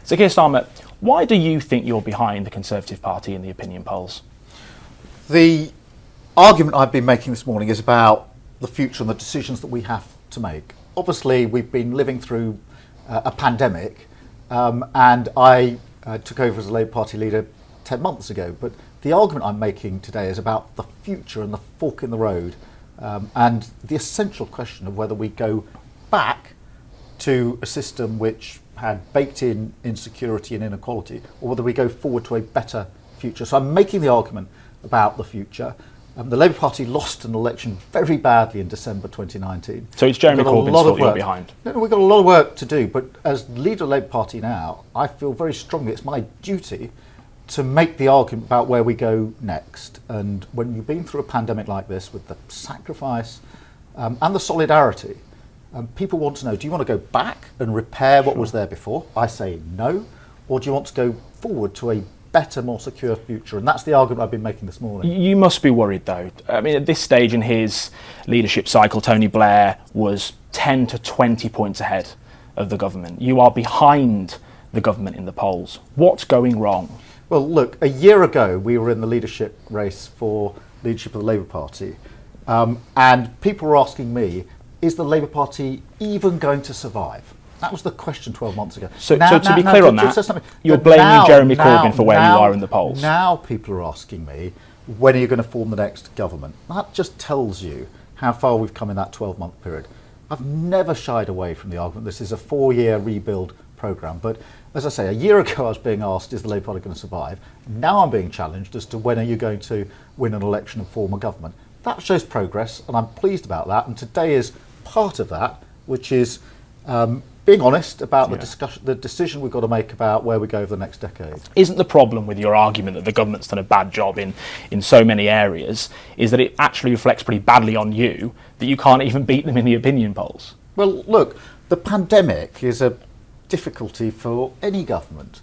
Sir Keir Starmer, why do you think you're behind the Conservative Party in the opinion polls? The argument I've been making this morning is about the future and the decisions that we have to make. Obviously, we've been living through a pandemic, and I took over as a Labour Party leader 10 months ago. But the argument I'm making today is about the future and the fork in the road, and the essential question of whether we go back to a system which had baked in insecurity and inequality, or whether we go forward to a better future. So I'm making the argument about the future. The Labour Party lost an election very badly in December 2019. So it's Jeremy Corbyn's fault you're behind? No, we've got a lot of work to do, but as leader of the Labour Party now, I feel very strongly it's my duty to make the argument about where we go next. And when you've been through a pandemic like this, with the sacrifice and the solidarity, people want to know, do you want to go back and repair what was there before? I say no. Or do you want to go forward to a better, more secure future? And that's the argument I've been making this morning. You must be worried, though. I mean, at this stage in his leadership cycle, Tony Blair was 10 to 20 points ahead of the government. You are behind the government in the polls. What's going wrong? Well, look, a year ago, we were in the leadership race for leadership of the Labour Party. And people were asking me, is the Labour Party even going to survive? That was the question 12 months ago. So to be clear on that, you're blaming Jeremy Corbyn for where you are in the polls. Now people are asking me, when are you going to form the next government? That just tells you how far we've come in that 12-month period. I've never shied away from the argument. This is a 4-year rebuild programme. But as I say, a year ago I was being asked, is the Labour Party going to survive? Now I'm being challenged as to when are you going to win an election and form a government. That shows progress, and I'm pleased about that. And today is part of that, which is being honest about the decision we've got to make about where we go over the next decade. Isn't the problem with your argument that the government's done a bad job in so many areas is that it actually reflects pretty badly on you, that you can't even beat them in the opinion polls? Well, look, the pandemic is a difficulty for any government.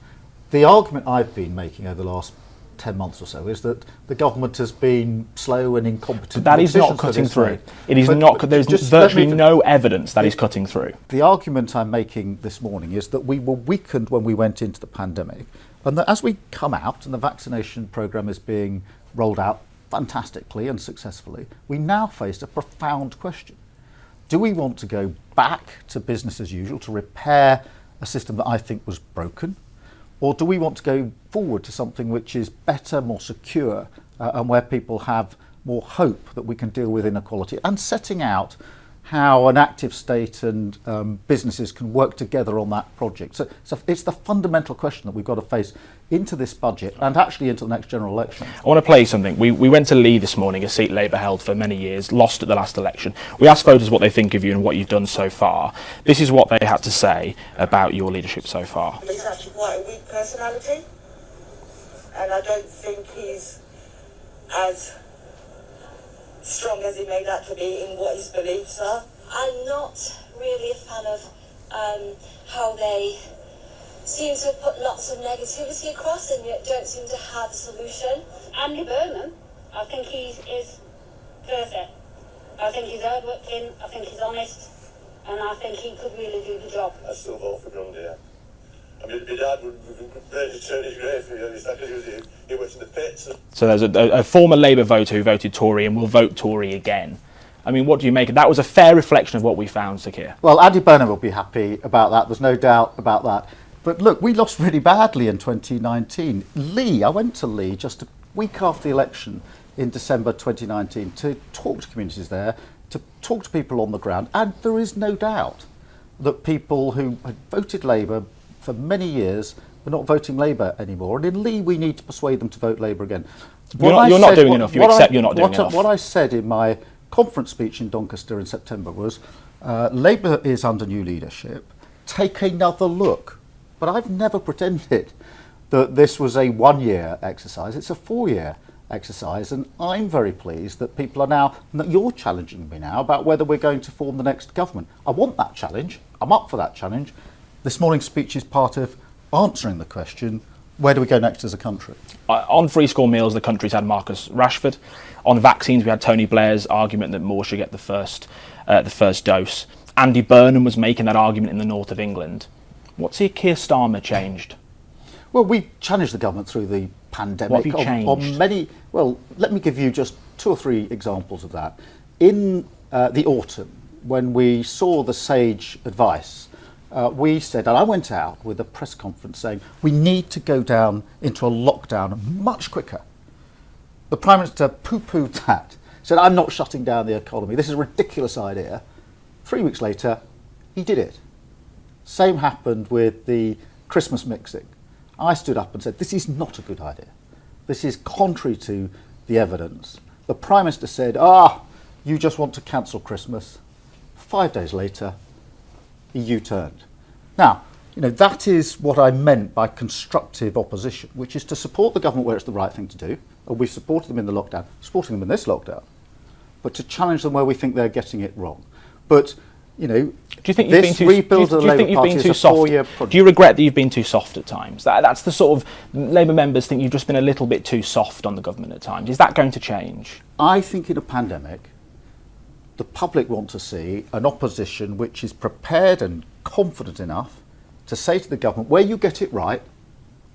The argument I've been making over the last 10 months or so is that the government has been slow and incompetent. That is not cutting through. It is not. There's virtually no evidence that is cutting through. The argument I'm making this morning is that we were weakened when we went into the pandemic, and that as we come out and the vaccination programme is being rolled out fantastically and successfully, we now face a profound question. Do we want to go back to business as usual, to repair a system that I think was broken? Or do we want to go forward to something which is better, more secure, and where people have more hope that we can deal with inequality, and setting out how an active state and businesses can work together on that project? So it's the fundamental question that we've got to face into this budget and actually into the next general election. I want to play something. We went to Lee this morning, a seat Labour held for many years, lost at the last election. We asked voters what they think of you and what you've done so far. This is what they had to say about your leadership so far. He's actually quite a weak personality, and I don't think he's as strong as he made out to be in what his beliefs are. I'm not really a fan of how they seem to put lots of negativity across and yet don't seem to have a solution. Andy Burnham, I think he is perfect. I think he's hardworking, I think he's honest, and I think he could really do the job. I still vote for Grundy, yeah. I mean, my dad would really turn his grave for you, because he works in the pits. So there's a former Labour voter who voted Tory and will vote Tory again. I mean, what do you make of that? Was a fair reflection of what we found, Sir Keir? Well, Andy Burnham will be happy about that, there's no doubt about that. But look, we lost really badly in 2019. I went to Lee just a week after the election in December 2019 to talk to communities there, to talk to people on the ground, and there is no doubt that people who had voted Labour for many years are not voting Labour anymore. And in Lee, we need to persuade them to vote Labour again. You're not doing enough. You accept you're not doing enough. What I said in my conference speech in Doncaster in September was, Labour is under new leadership. Take another look. But I've never pretended that this was a 1-year exercise. It's a 4-year exercise, and I'm very pleased that people are now, you're challenging me now about whether we're going to form the next government. I want that challenge. I'm up for that challenge. This morning's speech is part of answering the question, where do we go next as a country? On free school meals, the country's had Marcus Rashford. On vaccines, we had Tony Blair's argument that more should get the first dose. Andy Burnham was making that argument in the north of England. What's Sir Keir Starmer changed? Well, we challenged the government through the pandemic. What have you changed? On many. Well, let me give you just 2 or 3 examples of that. In the autumn, when we saw the sage advice, we said, and I went out with a press conference saying, we need to go down into a lockdown much quicker. The Prime Minister poo-pooed that, said, I'm not shutting down the economy. This is a ridiculous idea. 3 weeks later, he did it. Same happened with the Christmas mixing. I stood up and said, this is not a good idea. This is contrary to the evidence. The Prime Minister said, you just want to cancel Christmas. 5 days later, he U-turned. Now, that is what I meant by constructive opposition, which is to support the government where it's the right thing to do, and we've supported them in the lockdown, supporting them in this lockdown, but to challenge them where we think they're getting it wrong. But, do you think you've been too, rebuild of the Labour Party is a 4-year project. Do you regret that you've been too soft at times? That's the sort of Labour members think you've just been a little bit too soft on the government at times. Is that going to change? I think in a pandemic, the public want to see an opposition which is prepared and confident enough to say to the government, where you get it right,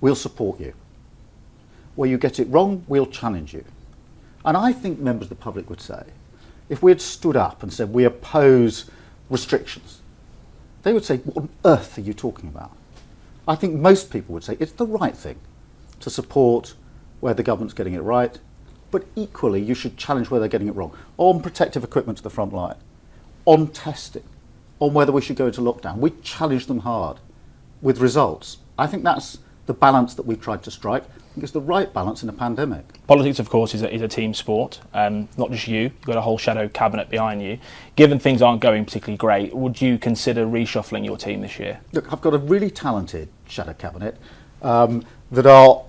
we'll support you. Where you get it wrong, we'll challenge you. And I think members of the public would say, if we had stood up and said we oppose restrictions, they would say, what on earth are you talking about? I think most people would say it's the right thing to support where the government's getting it right, but equally you should challenge where they're getting it wrong. On protective equipment to the front line, on testing, on whether we should go into lockdown. We challenge them hard with results. I think that's the balance that we've tried to strike. I think it's the right balance in a pandemic. Politics, of course, is a team sport. Not just you. You've got a whole shadow cabinet behind you. Given things aren't going particularly great, would you consider reshuffling your team this year? Look, I've got a really talented shadow cabinet that are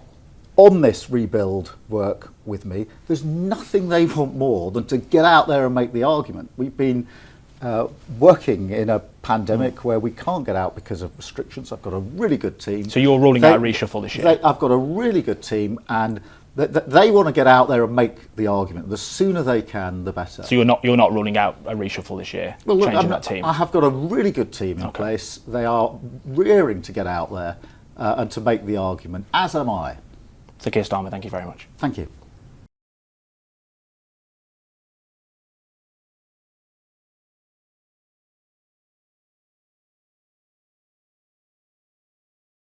on this rebuild work with me. There's nothing they want more than to get out there and make the argument. We've been working in a pandemic where we can't get out because of restrictions. I've got a really good team. So you're ruling out a reshuffle this year? I've got a really good team, and they want to get out there and make the argument. The sooner they can, the better. So you're not ruling out a reshuffle this year, changing that team? I have got a really good team in place. They are rearing to get out there and to make the argument, as am I. Sir Keir Starmer, thank you very much. Thank you.